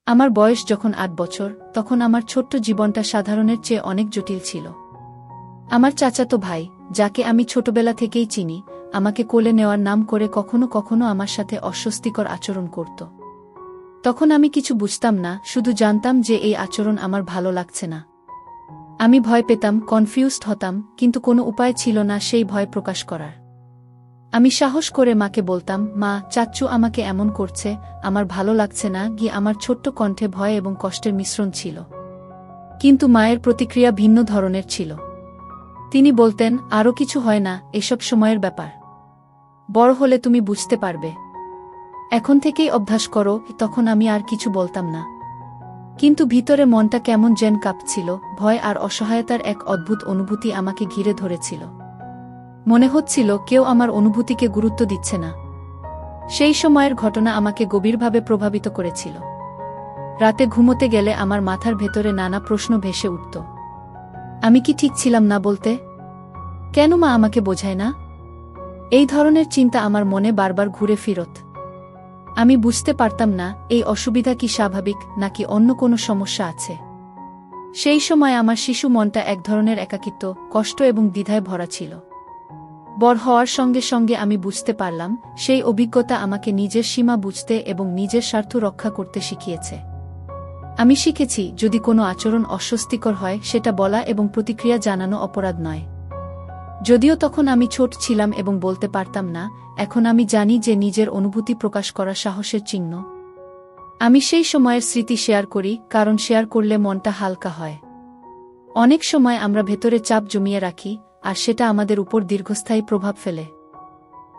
আমার বয়স যখন ৮ বছর, তখন আমার ছোট্ট জীবনটা সাধারণের চেয়ে অনেক জটিল ছিল। আমার চাচাতো ভাই, যাকে আমি ছোটবেলা থেকেই চিনি, আমাকে কোলে নেওয়ার নাম করে কখনো কখনো আমার সাথে অস্বস্তিকর আচরণ করত। তখন আমি কিছু বুঝতাম না, শুধু জানতাম যে এই আচরণ আমার ভালো লাগছে না। আমি ভয় পেতাম, কনফিউজড হতাম, কিন্তু কোনো উপায় ছিল না সেই ভয় প্রকাশ করার। আমি সাহস করে মাকে বলতাম, মা, চাচ্চু আমাকে এমন করছে, আমার ভালো লাগছে না। গিয়ে আমার ছোট্ট কণ্ঠে ভয় এবং কষ্টের মিশ্রণ ছিল। কিন্তু মায়ের প্রতিক্রিয়া ভিন্ন ধরনের ছিল। তিনি বলতেন, আরও কিছু হয় না, এসব সময়ের ব্যাপার। বড় হলে তুমি বুঝতে পারবে। এখন থেকেই অভ্যাস করো। তখন আমি আর কিছু বলতাম না। কিন্তু ভিতরে মনটা কেমন যেন কাঁপছিল, ভয় আর অসহায়তার এক অদ্ভুত অনুভূতি আমাকে ঘিরে ধরেছিল। মনে হচ্ছিল কেউ আমার অনুভূতিকে গুরুত্ব দিচ্ছে না। সেই সময়ের ঘটনা আমাকে গভীরভাবে প্রভাবিত করেছিল। রাতে ঘুমোতে গেলে আমার মাথার ভেতরে নানা প্রশ্ন ভেসে উঠত। আমি কি ঠিক ছিলাম না বলতে? কেন মা আমাকে বোঝায় না? এই ধরনের চিন্তা আমার মনে বারবার ঘুরে ফিরত। আমি বুঝতে পারতাম না এই অসুবিধা কি স্বাভাবিক নাকি অন্য কোনো সমস্যা আছে। সেই সময় আমার শিশু মনটা এক ধরনের একাকিত্ব, কষ্ট এবং দ্বিধায় ভরা ছিল। বড় হওয়ার সঙ্গে সঙ্গে আমি বুঝতে পারলাম, সেই অভিজ্ঞতা আমাকে নিজের সীমা বুঝতে এবং নিজের স্বার্থ রক্ষা করতে শিখিয়েছে। আমি শিখেছি, যদি কোনো আচরণ অস্বস্তিকর হয়, সেটা বলা এবং প্রতিক্রিয়া জানানো অপরাধ নয়। যদিও তখন আমি ছোট ছিলাম এবং বলতে পারতাম না, এখন আমি জানি যে নিজের অনুভূতি প্রকাশ করা সাহসের চিহ্ন। আমি সেই সময়ের স্মৃতি শেয়ার করি, কারণ শেয়ার করলে মনটা হালকা হয়। অনেক সময় আমরা ভেতরে চাপ জমিয়ে রাখি, আর সেটা আমাদের উপর দীর্ঘস্থায়ী প্রভাব ফেলে।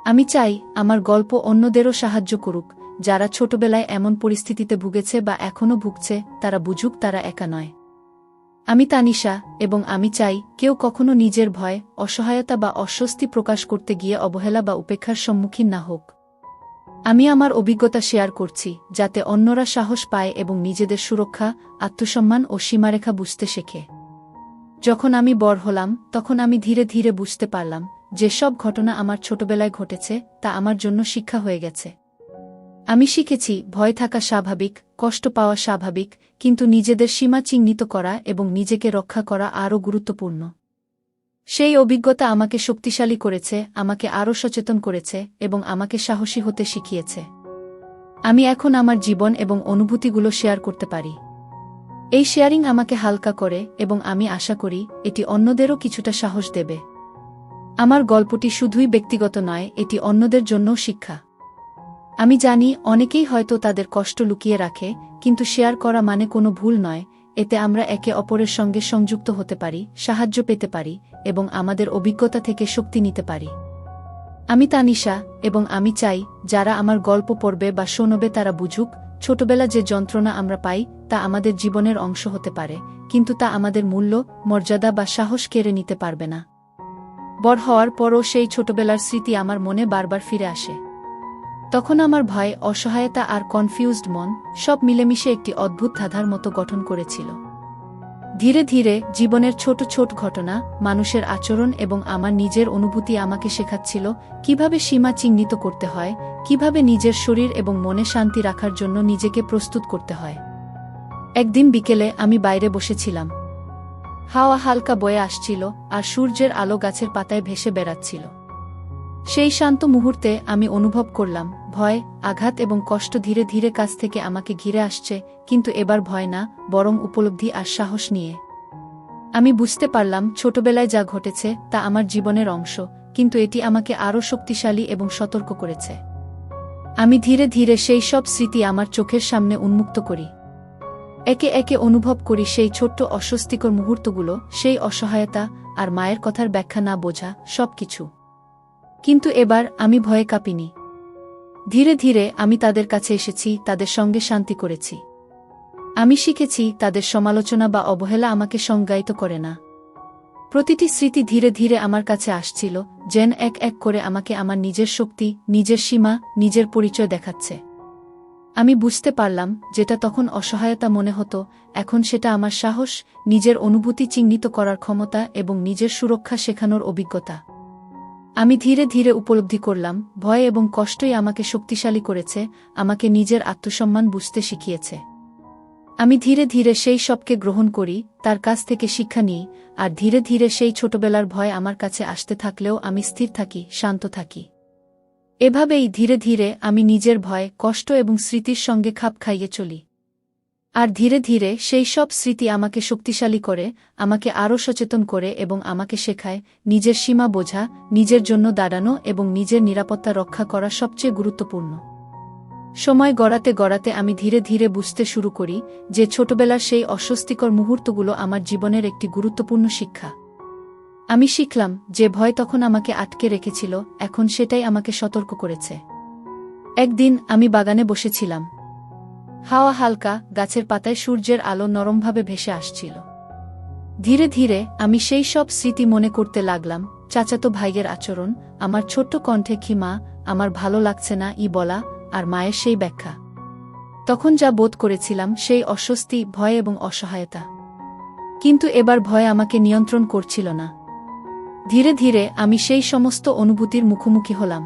আমি চাই আমার গল্প অন্যদেরও সাহায্য করুক, যারা ছোটবেলায় এমন পরিস্থিতিতে ভুগেছে বা এখনও ভুগছে, তারা বুঝুক তারা একা নয়। আমি তানিশা, এবং আমি চাই কেউ কখনো নিজের ভয়, অসহায়তা বা অস্বস্তি প্রকাশ করতে গিয়ে অবহেলা বা উপেক্ষার সম্মুখীন না হোক। আমি আমার অভিজ্ঞতা শেয়ার করছি, যাতে অন্যরা সাহস পায় এবং নিজেদের সুরক্ষা, আত্মসম্মান ও সীমারেখা বুঝতে শেখে। যখন আমি বড় হলাম, তখন আমি ধীরে ধীরে বুঝতে পারলাম, যে সব ঘটনা আমার ছোটবেলায় ঘটেছে তা আমার জন্য শিক্ষা হয়ে গেছে। আমি শিখেছি, ভয় থাকা স্বাভাবিক, কষ্ট পাওয়া স্বাভাবিক, কিন্তু নিজেদের সীমা চিহ্নিত করা এবং নিজেকে রক্ষা করা আরও গুরুত্বপূর্ণ। সেই অভিজ্ঞতা আমাকে শক্তিশালী করেছে, আমাকে আরও সচেতন করেছে এবং আমাকে সাহসী হতে শিখিয়েছে। আমি এখন আমার জীবন এবং অনুভূতিগুলো শেয়ার করতে পারি। এই শেয়ারিং আমাকে হালকা করে এবং আমি আশা করি এটি অন্যদেরও কিছুটা সাহস দেবে। আমার গল্পটি শুধুই ব্যক্তিগত নয়, এটি অন্যদের জন্যও শিক্ষা। আমি জানি অনেকেই হয়তো তাদের কষ্ট লুকিয়ে রাখে, কিন্তু শেয়ার করা মানে কোনো ভুল নয়। এতে আমরা একে অপরের সঙ্গে সংযুক্ত হতে পারি, সাহায্য পেতে পারি এবং আমাদের অভিজ্ঞতা থেকে শক্তি নিতে পারি। আমি তানিশা, এবং আমি চাই যারা আমার গল্প পড়বে বা শোনবে তারা বুঝুক, ছোটবেলা যে যন্ত্রণা আমরা পাই তা আমাদের জীবনের অংশ হতে পারে, কিন্তু তা আমাদের মূল্য, মর্যাদা বা সাহস কেড়ে নিতে পারবে না। বড় হওয়ার পরও সেই ছোটবেলার স্মৃতি আমার মনে বারবার ফিরে আসে। তখন আমার ভয়, অসহায়তা আর কনফিউজড মন সব মিলেমিশে একটি অদ্ভুত ধাঁধার মতো গঠন করেছিল। ধীরে ধীরে জীবনের ছোট ছোট ঘটনা, মানুষের আচরণ এবং আমার নিজের অনুভূতি আমাকে শেখাচ্ছিল কিভাবে সীমা চিহ্নিত করতে হয়, কিভাবে নিজের শরীর এবং মনে শান্তি রাখার জন্য নিজেকে প্রস্তুত করতে হয়। একদিন বিকেলে আমি বাইরে বসেছিলাম। হাওয়া হালকা বয়ে আসছিল, আর সূর্যের আলো গাছের পাতায় ভেসে বেড়াচ্ছিল। সেই শান্ত মুহূর্তে আমি অনুভব করলাম, ভয়, আঘাত এবং কষ্ট ধীরে ধীরে কাছ থেকে আমাকে ঘিরে আসছে, কিন্তু এবার ভয় না, বরং উপলব্ধি আর সাহস নিয়ে। আমি বুঝতে পারলাম, ছোটবেলায় যা ঘটেছে তা আমার জীবনের অংশ, কিন্তু এটি আমাকে আরও শক্তিশালী এবং সতর্ক করেছে। আমি ধীরে ধীরে সেই সব স্মৃতি আমার চোখের সামনে উন্মুক্ত করি। একে একে অনুভব করি সেই ছোট্ট অস্বস্তিকর মুহূর্তগুলো, সেই অসহায়তা আর মায়ের কথার ব্যাখ্যা না বোঝা সবকিছু। কিন্তু এবার আমি ভয়ে কাঁপিনি। ধীরে ধীরে আমি তাদের কাছে এসেছি, তাদের সঙ্গে শান্তি করেছি। আমি শিখেছি, তাদের সমালোচনা বা অবহেলা আমাকে সংজ্ঞায়িত করে না। প্রতিটি স্মৃতি ধীরে ধীরে আমার কাছে আসছিল, যেন এক এক করে আমাকে আমার নিজের শক্তি, নিজের সীমা, নিজের পরিচয় দেখাচ্ছে। আমি বুঝতে পারলাম, যেটা তখন অসহায়তা মনে হতো, এখন সেটা আমার সাহস, নিজের অনুভূতি চিহ্নিত করার ক্ষমতা এবং নিজের সুরক্ষা শেখানোর অভিজ্ঞতা। আমি ধীরে ধীরে উপলব্ধি করলাম, ভয় এবং কষ্টই আমাকে শক্তিশালী করেছে, আমাকে নিজের আত্মসম্মান বুঝতে শিখিয়েছে। আমি ধীরে ধীরে সেই সবকে গ্রহণ করি, তার কাছ থেকে শিক্ষা নিই, আর ধীরে ধীরে সেই ছোটবেলার ভয় আমার কাছে আসতে থাকলেও আমি স্থির থাকি, শান্ত থাকি। এভাবেই ধীরে ধীরে আমি নিজের ভয়, কষ্ট এবং স্মৃতির সঙ্গে খাপ খাইয়ে চলি। আর ধীরে ধীরে সেই সব স্মৃতি আমাকে শক্তিশালী করে, আমাকে আরও সচেতন করে এবং আমাকে শেখায় নিজের সীমা বোঝা, নিজের জন্য দাঁড়ানো এবং নিজের নিরাপত্তা রক্ষা করা সবচেয়ে গুরুত্বপূর্ণ। সময় গড়াতে গড়াতে আমি ধীরে ধীরে বুঝতে শুরু করি যে ছোটবেলার সেই অস্বস্তিকর মুহূর্তগুলো আমার জীবনের একটি গুরুত্বপূর্ণ শিক্ষা। আমি শিখলাম যে ভয় তখন আমাকে আটকে রেখেছিল, এখন সেটাই আমাকে সতর্ক করেছে। একদিন আমি বাগানে বসেছিলাম। হাওয়া হালকা, গাছের পাতায় সূর্যের আলো নরমভাবে ভেসে আসছিল। ধীরে ধীরে আমি সেই সব স্মৃতি মনে করতে লাগলাম, চাচাতো ভাইয়ের আচরণ, আমার ছোট্ট কণ্ঠে কি মা, আমার ভালো লাগছে না বলা, আর মায়ের সেই ব্যাখ্যা। তখন যা বোধ করেছিলাম সেই অস্বস্তি, ভয় এবং অসহায়তা। কিন্তু এবার ভয় আমাকে নিয়ন্ত্রণ করছিল না। ধীরে ধীরে আমি সেই সমস্ত অনুভূতির মুখোমুখি হলাম।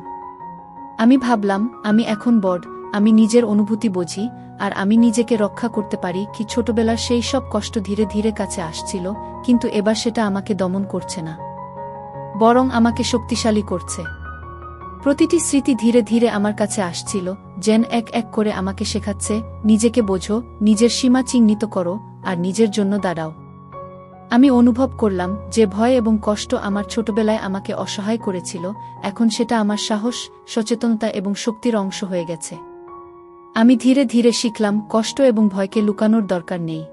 আমি ভাবলাম, আমি এখন বড়, আমি নিজের অনুভূতি বুঝি, আর আমি নিজেকে রক্ষা করতে পারি। কি ছোটবেলার সেই সব কষ্ট ধীরে ধীরে কাছে আসছিল, কিন্তু এবার সেটা আমাকে দমন করছে না, বরং আমাকে শক্তিশালী করছে। প্রতিটি স্মৃতি ধীরে ধীরে আমার কাছে আসছিল, যেন এক এক করে আমাকে শেখাচ্ছে, নিজেকে বোঝো, নিজের সীমা চিহ্নিত করো, আর নিজের জন্য দাঁড়াও। আমি অনুভব করলাম যে ভয় এবং কষ্ট আমার ছোটবেলায় আমাকে অসহায় করেছিল, এখন সেটা আমার সাহস, সচেতনতা এবং শক্তির অংশ হয়ে গেছে। আমি ধীরে ধীরে শিখলাম কষ্ট এবং ভয়কে লুকানোর দরকার নেই,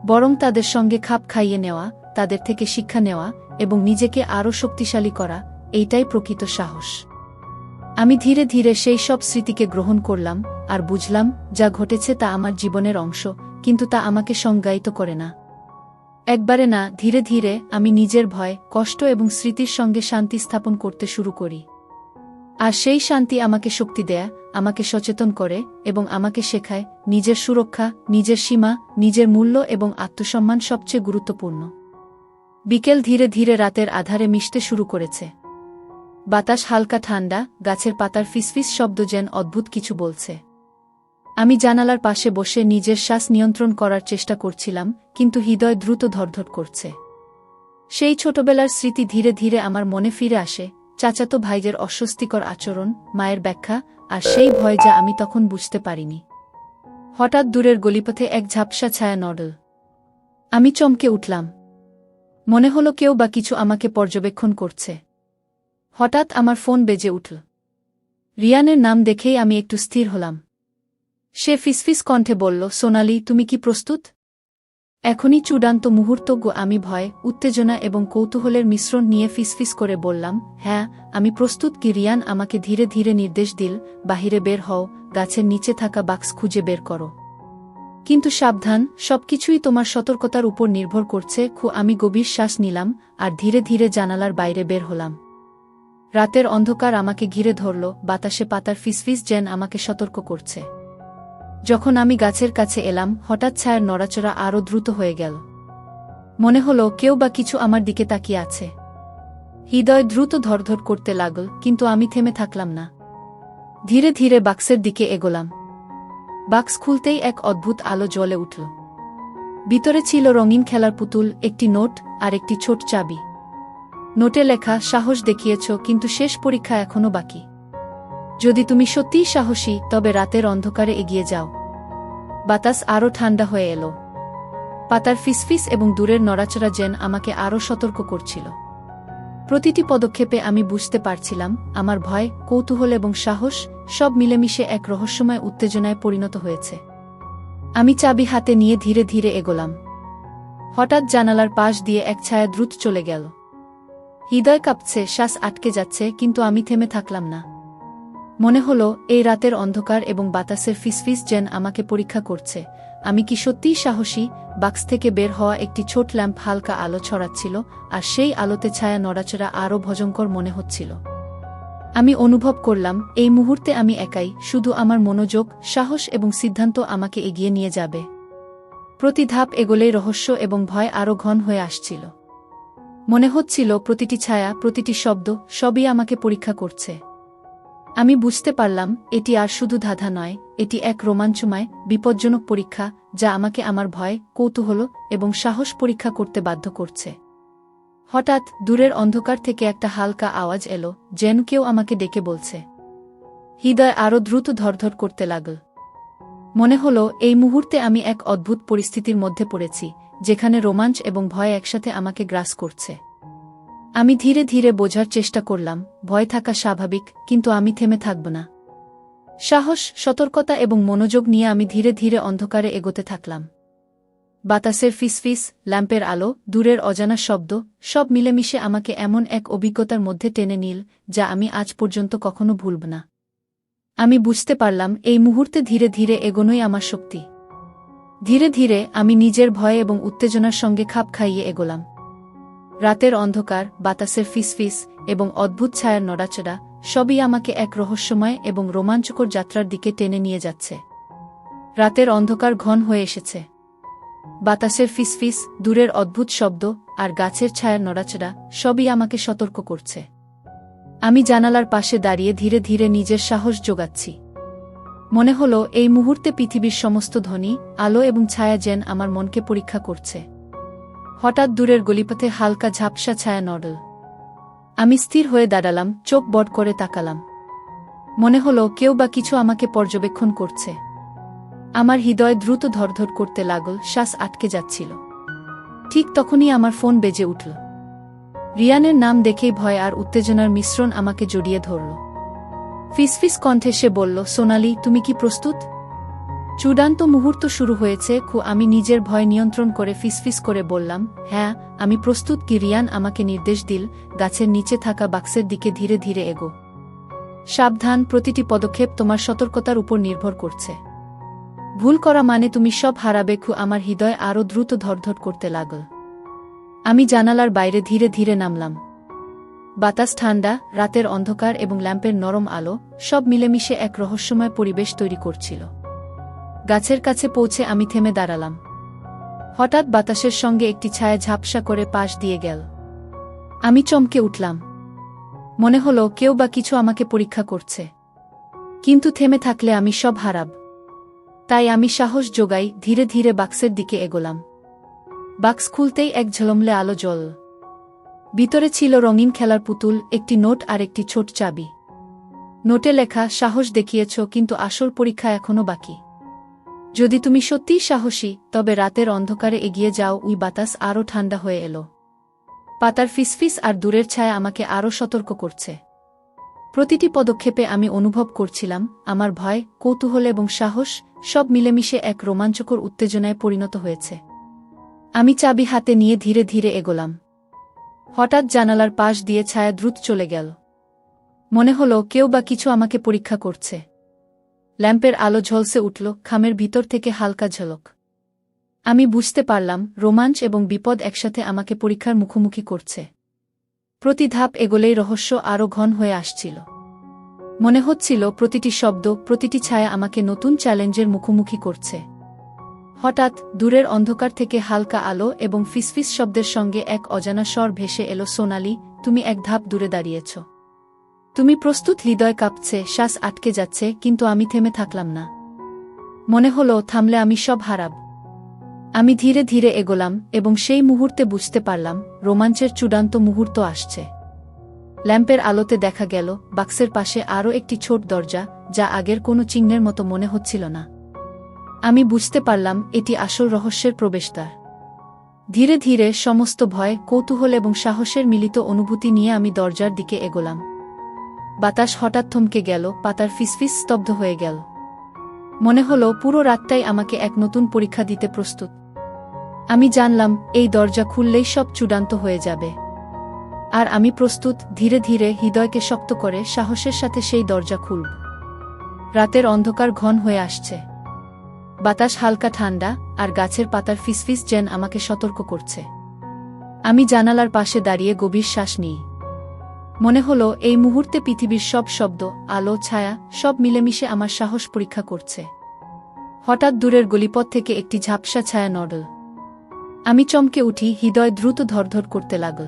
বরং তাদের সঙ্গে খাপ খাইয়ে নেওয়া, তাদের থেকে শিক্ষা নেওয়া এবং নিজেকে আরও শক্তিশালী করা, এইটাই প্রকৃত সাহস। আমি ধীরে ধীরে সেই সব স্মৃতিকে গ্রহণ করলাম আর বুঝলাম যা ঘটেছে তা আমার জীবনের অংশ, কিন্তু তা আমাকে সংজ্ঞায়িত করে না। একবারে না, ধীরে ধীরে আমি নিজের ভয়, কষ্ট এবং স্মৃতির সঙ্গে শান্তি স্থাপন করতে শুরু করি। আর সেই শান্তি আমাকে শক্তি দেয়, আমাকে সচেতন করে এবং আমাকে শেখায় নিজের সুরক্ষা, নিজের সীমা, নিজের মূল্য এবং আত্মসম্মান সবচেয়ে গুরুত্বপূর্ণ। বিকেল ধীরে ধীরে রাতের আধারে মিশতে শুরু করেছে। বাতাস হালকা ঠান্ডা, গাছের পাতার ফিসফিস শব্দ যেন অদ্ভুত কিছু বলছে। আমি জানালার পাশে বসে নিজের শ্বাস নিয়ন্ত্রণ করার চেষ্টা করছিলাম, কিন্তু হৃদয় দ্রুত ধড়ধড় করছে। সেই ছোটবেলার স্মৃতি ধীরে ধীরে আমার মনে ফিরে আসে, চাচাতো ভাইদের অস্বস্তিকর আচরণ, মায়ের ব্যাখ্যা, আর সেই ভয় যা আমি তখন বুঝতে পারিনি। হঠাৎ দূরের গলিপথে এক ঝাপসা ছায়া নড়ল। আমি চমকে উঠলাম। মনে হলো কেউ বা কিছু আমাকে পর্যবেক্ষণ করছে। হঠাৎ আমার ফোন বেজে উঠল। রিয়ানের নাম দেখেই আমি একটু স্থির হলাম। সে ফিসফিস কণ্ঠে বলল, সোনালি, তুমি কি প্রস্তুত? এখনই চূড়ান্ত মুহূর্ত গো। আমি ভয়, উত্তেজনা এবং কৌতূহলের মিশ্রণ নিয়ে ফিসফিস করে বললাম, হ্যাঁ, আমি প্রস্তুত। কি? রিয়ান আমাকে ধীরে ধীরে নির্দেশ দিল, বাহিরে বের হও, গাছের নিচে থাকা বাক্স খুঁজে বের করো। কিন্তু সাবধান, সবকিছুই তোমার সতর্কতার উপর নির্ভর করছে। আমি গভীর শ্বাস নিলাম আর ধীরে ধীরে জানালার বাইরে বের হলাম। রাতের অন্ধকার আমাকে ঘিরে ধরল, বাতাসে পাতার ফিসফিস যেন আমাকে সতর্ক করছে। যখন আমি গাছের কাছে এলাম, হঠাৎ ছায়ার নড়াচড়া আরও দ্রুত হয়ে গেল। মনে হলো কেউ বা কিছু আমার দিকে তাকিয়ে আছে। হৃদয় দ্রুত ধড়ধড় করতে লাগল, কিন্তু আমি থেমে থাকলাম না। ধীরে ধীরে বাক্সের দিকে এগোলাম। বাক্স খুলতেই এক অদ্ভুত আলো জ্বলে উঠল। ভিতরে ছিল রঙিন খেলার পুতুল, একটি নোট আর একটি ছোট চাবি। নোটে লেখা, সাহস দেখিয়েছ, কিন্তু শেষ পরীক্ষা এখনো বাকি। যদি তুমি সত্যিই সাহসী, তবে রাতের অন্ধকারে এগিয়ে যাও। বাতাস আরও ঠান্ডা হয়ে এলো। পাতার ফিসফিস এবং দূরের নড়াচড়া যেন আমাকে আরও সতর্ক করছিল। প্রতিটি পদক্ষেপে আমি বুঝতে পারছিলাম আমার ভয়, কৌতূহল এবং সাহস সব মিলেমিশে এক রহস্যময় উত্তেজনায় পরিণত হয়েছে। আমি চাবি হাতে নিয়ে ধীরে ধীরে এগোলাম। হঠাৎ জানালার পাশ দিয়ে এক ছায়া দ্রুত চলে গেল। হৃদয় কাঁপছে, শ্বাস আটকে যাচ্ছে, কিন্তু আমি থেমে থাকলাম না। মনে হলো এই রাতের অন্ধকার এবং বাতাসের ফিসফিস যেন আমাকে পরীক্ষা করছে, আমি কি সত্যিই সাহসী। বাক্স থেকে বের হওয়া একটি ছোট ল্যাম্প হালকা আলো ছড়াচ্ছিল, আর সেই আলোতে ছায়া নড়াচড়া আরও ভয়ঙ্কর মনে হচ্ছিল। আমি অনুভব করলাম এই মুহূর্তে আমি একাই, শুধু আমার মনোযোগ, সাহস এবং সিদ্ধান্ত আমাকে এগিয়ে নিয়ে যাবে। প্রতি ধাপ এগোলেই রহস্য এবং ভয় আরও ঘন হয়ে আসছিল। মনে হচ্ছিল প্রতিটি ছায়া, প্রতিটি শব্দ, সবই আমাকে পরীক্ষা করছে। আমি বুঝতে পারলাম এটি আর শুধু ধাঁধা নয়, এটি এক রোমাঞ্চময়, বিপজ্জনক পরীক্ষা যা আমাকে আমার ভয়, কৌতূহল এবং সাহস পরীক্ষা করতে বাধ্য করছে। হঠাৎ দূরের অন্ধকার থেকে একটা হালকা আওয়াজ এলো, যেন কেউ আমাকে ডেকে বলছে। হৃদয় আরও দ্রুত ধড়ধড় করতে লাগল। মনে হলো এই মুহূর্তে আমি এক অদ্ভুত পরিস্থিতির মধ্যে পড়েছি, যেখানে রোমাঞ্চ এবং ভয় একসাথে আমাকে গ্রাস করছে। আমি ধীরে ধীরে বোঝার চেষ্টা করলাম, ভয় থাকা স্বাভাবিক, কিন্তু আমি থেমে থাকব না। সাহস, সতর্কতা এবং মনোযোগ নিয়ে আমি ধীরে ধীরে অন্ধকারে এগোতে থাকলাম। বাতাসের ফিসফিস, ল্যাম্পের আলো, দূরের অজানা শব্দ, সব মিলেমিশে আমাকে এমন এক অভিজ্ঞতার মধ্যে টেনে নিল যা আমি আজ পর্যন্ত কখনো ভুলব না। আমি বুঝতে পারলাম এই মুহূর্তে ধীরে ধীরে এগোনোই আমার শক্তি। ধীরে ধীরে আমি নিজের ভয় এবং উত্তেজনার সঙ্গে খাপ খাইয়ে এগোলাম। রাতের অন্ধকার, বাতাসের ফিসফিস এবং অদ্ভুত ছায়ার নড়াচড়া সবই আমাকে এক রহস্যময় এবং রোমাঞ্চকর যাত্রার দিকে টেনে নিয়ে যাচ্ছে। রাতের অন্ধকার ঘন হয়ে এসেছে। বাতাসের ফিসফিস, দূরের অদ্ভুত শব্দ আর গাছের ছায়ার নড়াচড়া সবই আমাকে সতর্ক করছে। আমি জানালার পাশে দাঁড়িয়ে ধীরে ধীরে নিজের সাহস জোগাচ্ছি। মনে হলো এই মুহূর্তে পৃথিবীর সমস্ত ধ্বনি, আলো এবং ছায়া যেন আমার মনকে পরীক্ষা করছে। হঠাৎ দূরের গলিপথে হালকা ঝাপসা ছায়া নড়ল। আমি স্থির হয়ে দাঁড়ালাম, চোখ বড় করে তাকালাম। মনে হলো কেউ বা কিছু আমাকে পর্যবেক্ষণ করছে। আমার হৃদয় দ্রুত ধড়ধড় করতে লাগল, শ্বাস আটকে যাচ্ছিল। ঠিক তখনই আমার ফোন বেজে উঠল। রিয়ানের নাম দেখেই ভয় আর উত্তেজনার মিশ্রণ আমাকে জড়িয়ে ধরল। ফিসফিস কণ্ঠে সে বলল, সোনালি, তুমি কি প্রস্তুত? চূড়ান্ত মুহূর্ত শুরু হয়েছে। আমি নিজের ভয় নিয়ন্ত্রণ করে ফিসফিস করে বললাম, হ্যাঁ, আমি প্রস্তুত। কি? রিয়ান আমাকে নির্দেশ দিল, গাছের নিচে থাকা বাক্সের দিকে ধীরে ধীরে এগো। সাবধান, প্রতিটি পদক্ষেপ তোমার সতর্কতার উপর নির্ভর করছে। ভুল করা মানে তুমি সব হারাবে। আমার হৃদয় আরও দ্রুত ধড়ধড় করতে লাগল। আমি জানালার বাইরে ধীরে ধীরে নামলাম। বাতাস ঠান্ডা, রাতের অন্ধকার এবং ল্যাম্পের নরম আলো সব মিলেমিশে এক রহস্যময় পরিবেশ তৈরি করছিল। গাছের কাছে পৌঁছে আমি থেমে দাঁড়ালাম। হঠাৎ বাতাসের সঙ্গে একটি ছায়া ঝাপসা করে পাশ দিয়ে গেল। আমি চমকে উঠলাম। মনে হলো কেউ বা কিছু আমাকে পরীক্ষা করছে। কিন্তু থেমে থাকলে আমি সব হারাব। তাই আমি সাহস জোগাই, ধীরে ধীরে বাক্সের দিকে এগোলাম। বাক্স খুলতেই এক ঝলমলে আলো জ্বলল। ভিতরে ছিল রঙিন খেলার পুতুল, একটি নোট আর একটি ছোট চাবি। নোটে লেখা, সাহস দেখিয়েছ, কিন্তু আসল পরীক্ষা এখনো বাকি। যদি তুমি সত্যিই সাহসী, তবে রাতের অন্ধকারে এগিয়ে যাও। ওই বাতাস আরও ঠান্ডা হয়ে এলো। পাতার ফিসফিস আর দূরের ছায়া আমাকে আরও সতর্ক করছে। প্রতিটি পদক্ষেপে আমি অনুভব করছিলাম আমার ভয়, কৌতূহল এবং সাহস সব মিলেমিশে এক রোমাঞ্চকর উত্তেজনায় পরিণত হয়েছে। আমি চাবি হাতে নিয়ে ধীরে ধীরে এগোলাম। হঠাৎ জানালার পাশ দিয়ে ছায়া দ্রুত চলে গেল। মনে হলো কেউ বা কিছু আমাকে পরীক্ষা করছে। ল্যাম্পের আলো ঝলসে উঠল, খামের ভিতর থেকে হালকা ঝলক। আমি বুঝতে পারলাম রোমাঞ্চ এবং বিপদ একসাথে আমাকে পরীক্ষার মুখোমুখি করছে। প্রতি ধাপ এগোলেই রহস্য আরও ঘন হয়ে আসছিল। মনে হচ্ছিল প্রতিটি শব্দ, প্রতিটি ছায়া আমাকে নতুন চ্যালেঞ্জের মুখোমুখি করছে। হঠাৎ দূরের অন্ধকার থেকে হালকা আলো এবং ফিসফিস শব্দের সঙ্গে এক অজানা স্বর ভেসে এলো, সোনালি, তুমি এক ধাপ দূরে দাঁড়িয়েছ। তুমি প্রস্তুত? হৃদয় কাঁপছে, শ্বাস আটকে যাচ্ছে, কিন্তু আমি থেমে থাকলাম না। মনে হলো থামলে আমি সব হারাব। আমি ধীরে ধীরে এগোলাম এবং সেই মুহূর্তে বুঝতে পারলাম রোমাঞ্চের চূড়ান্ত মুহূর্ত আসছে। ল্যাম্পের আলোতে দেখা গেল বাক্সের পাশে আরও একটি ছোট দরজা, যা আগের কোনো চিহ্নের মতো মনে হচ্ছিল না। আমি বুঝতে পারলাম এটি আসল রহস্যের প্রবেশদ্বার। ধীরে ধীরে সমস্ত ভয়, কৌতূহল এবং সাহসের মিলিত অনুভূতি নিয়ে আমি দরজার দিকে এগোলাম। বাতাস হঠাৎ থমকে গেল, পাতার ফিসফিস স্তব্ধ হয়ে গেল। মনে হলো পুরো রাতটাই আমাকে এক নতুন পরীক্ষা দিতে প্রস্তুত। আমি জানলাম এই দরজা খুললেই সব চূড়ান্ত হয়ে যাবে। আর আমি প্রস্তুত। ধীরে ধীরে হৃদয়কে শক্ত করে সাহসের সাথে সেই দরজা খুলব। রাতের অন্ধকার ঘন হয়ে আসছে। বাতাস হালকা ঠান্ডা, আর গাছের পাতার ফিসফিস যেন আমাকে সতর্ক করছে। আমি জানালার পাশে দাঁড়িয়ে গভীর শ্বাস নিই। মনে হলো এই মুহূর্তে পৃথিবীর সব শব্দ, আলো, ছায়া সব মিলেমিশে আমার সাহস পরীক্ষা করছে। হঠাৎ দূরের গলিপথ থেকে একটি ঝাপসা ছায়া নড়ল। আমি চমকে উঠি, হৃদয় দ্রুত ধড়ধড় করতে লাগল।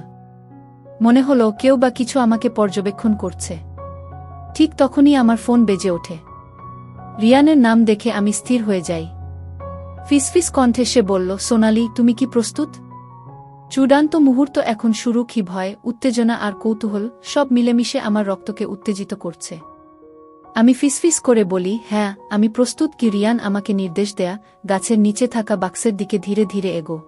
মনে হলো কেউ বা কিছু আমাকে পর্যবেক্ষণ করছে। ঠিক তখনই আমার ফোন বেজে ওঠে। রিয়ানের নাম দেখে আমি স্থির হয়ে যাই। ফিসফিস কণ্ঠে সে বলল, সোনালি, তুমি কি প্রস্তুত? চূড়ান্ত মুহূর্ত এখন শুরু। কি ভয়, উত্তেজনা আর কৌতূহল সব মিলেমিশে আমার রক্তকে উত্তেজিত করছে। আমি ফিসফিস করে বলি, হ্যাঁ, আমি প্রস্তুত। কি রিয়ান আমাকে নির্দেশ দেয়া, গাছের নিচে থাকা বাক্সের দিকে ধীরে ধীরে এগো।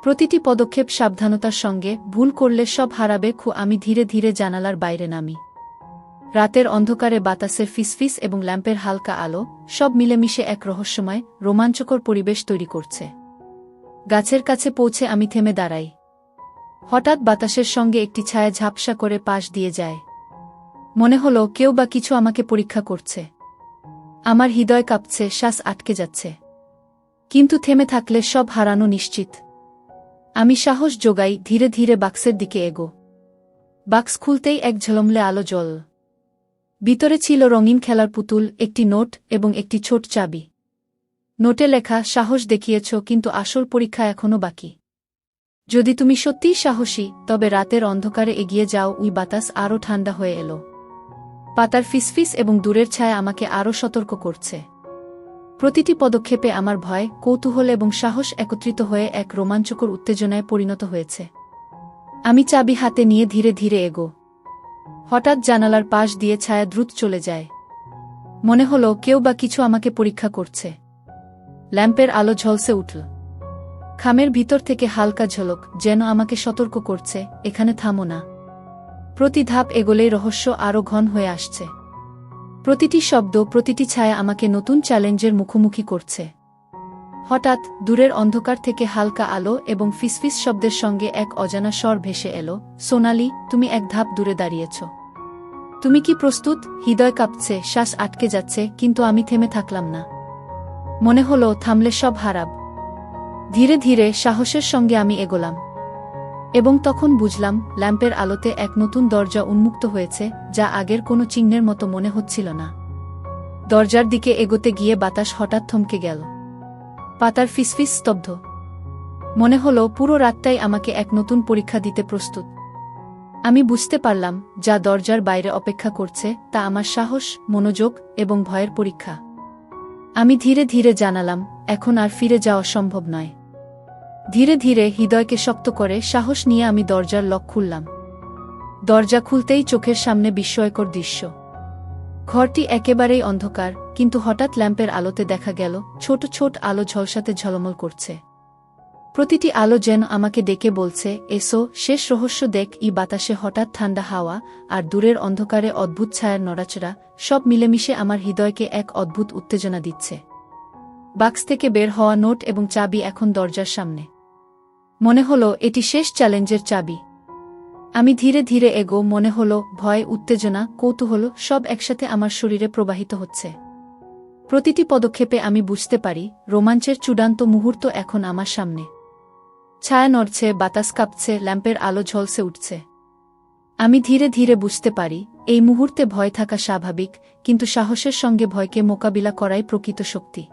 প্রতিটি পদক্ষেপ সাবধানতার সঙ্গে, ভুল করলে সব হারাবে। আমি ধীরে ধীরে জানালার বাইরে নামি। রাতের অন্ধকারে বাতাসের ফিসফিস এবং ল্যাম্পের হালকা আলো সব মিলেমিশে এক রহস্যময়, রোমাঞ্চকর পরিবেশ তৈরি করছে। গাছের কাছে পৌঁছে আমি থেমে দাঁড়াই। হঠাৎ বাতাসের সঙ্গে একটি ছায়া ঝাপসা করে পাশ দিয়ে যায়। মনে হলো কেউ বা কিছু আমাকে পরীক্ষা করছে। আমার হৃদয় কাঁপছে, শ্বাস আটকে যাচ্ছে। কিন্তু থেমে থাকলে সব হারানো নিশ্চিত। আমি সাহস জোগাই, ধীরে ধীরে বাক্সের দিকে এগো। বাক্স খুলতেই এক ঝলমলে আলো জ্বল। ভিতরে ছিল রঙিন খেলার পুতুল, একটি নোট এবং একটি ছোট চাবি। নোটে লেখা, সাহস দেখিয়েছ, কিন্তু আসল পরীক্ষা এখনও বাকি। যদি তুমি সত্যিই সাহসী, তবে রাতের অন্ধকারে এগিয়ে যাও। ওই বাতাস আরও ঠান্ডা হয়ে এলো। পাতার ফিসফিস এবং দূরের ছায়া আমাকে আরও সতর্ক করছে। প্রতিটি পদক্ষেপে আমার ভয়, কৌতূহল এবং সাহস একত্রিত হয়ে এক রোমাঞ্চকর উত্তেজনায় পরিণত হয়েছে। আমি চাবি হাতে নিয়ে ধীরে ধীরে এগো। হঠাৎ জানালার পাশ দিয়ে ছায়া দ্রুত চলে যায়। মনে হলো কেউ বা কিছু আমাকে পরীক্ষা করছে। ল্যাম্পের আলো ঝলসে উঠল। খামের ভিতর থেকে হালকা ঝলক, যেন আমাকে সতর্ক করছে, এখানে থামো না। প্রতি ধাপ এগোলেই রহস্য আরও ঘন হয়ে আসছে। প্রতিটি শব্দ, প্রতিটি ছায়া আমাকে নতুন চ্যালেঞ্জের মুখোমুখি করছে। হঠাৎ দূরের অন্ধকার থেকে হালকা আলো এবং ফিসফিস শব্দের সঙ্গে এক অজানা স্বর ভেসে এলো, সোনালি, তুমি এক ধাপ দূরে দাঁড়িয়েছ। তুমি কি প্রস্তুত? হৃদয় কাঁপছে, শ্বাস আটকে যাচ্ছে, কিন্তু আমি থেমে থাকলাম না। মনে হলো থামলে সব হারাব। ধীরে ধীরে সাহসের সঙ্গে আমি এগোলাম। এবং তখন বুঝলাম, ল্যাম্পের আলোতে এক নতুন দরজা উন্মুক্ত হয়েছে, যা আগের কোনো চিহ্নের মতো মনে হচ্ছিল না। দরজার দিকে এগোতে গিয়ে বাতাস হঠাৎ থমকে গেল। পাতার ফিসফিস স্তব্ধ। মনে হলো পুরো রাতটাই আমাকে এক নতুন পরীক্ষা দিতে প্রস্তুত। আমি বুঝতে পারলাম, যা দরজার বাইরে অপেক্ষা করছে তা আমার সাহস, মনোযোগ এবং ভয়ের পরীক্ষা। আমি ধীরে ধীরে জানালাম, এখন আর ফিরে যাওয়া সম্ভব নয়। ধীরে ধীরে হৃদয়কে শক্ত করে সাহস নিয়ে আমি দরজার লক খুললাম। দরজা খুলতেই চোখের সামনে বিস্ময়কর দৃশ্য। ঘরটি একেবারেই অন্ধকার, কিন্তু হঠাৎ ল্যাম্পের আলোতে দেখা গেল ছোট ছোট আলো ঝলসাতে ঝলমল করছে। প্রতিটি আলো যেন আমাকে ডেকে বলছে, এসো, শেষ রহস্য দেখ। ই বাতাসে হঠাৎ ঠান্ডা হাওয়া আর দূরের অন্ধকারে অদ্ভুত ছায়ার নড়াচড়া সব মিলেমিশে আমার হৃদয়কে এক অদ্ভুত উত্তেজনা দিচ্ছে। বাক্স থেকে বের হওয়া নোট এবং চাবি এখন দরজার সামনে। মনে হলো এটি শেষ চ্যালেঞ্জের চাবি। আমি ধীরে ধীরে এগো। মনে হলো ভয়, উত্তেজনা, কৌতূহল সব একসাথে আমার শরীরে প্রবাহিত হচ্ছে। প্রতিটি পদক্ষেপে আমি বুঝতে পারি, রোমাঞ্চের চূড়ান্ত মুহূর্ত এখন আমার সামনে। ছায়া নড়ছে, বাতাস কাঁপছে, ল্যাম্পের আলো ঝলসে উঠছে। আমি ধীরে ধীরে বুঝতে পারি, এই মুহূর্তে ভয় থাকা স্বাভাবিক, কিন্তু সাহসের সঙ্গে ভয়কে মোকাবিলা করাই প্রকৃত শক্তি।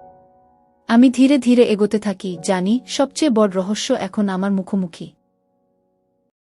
আমি ধীরে ধীরে এগোতে থাকি, জানি সবচেয়ে বড় রহস্য এখন আমার মুখোমুখি।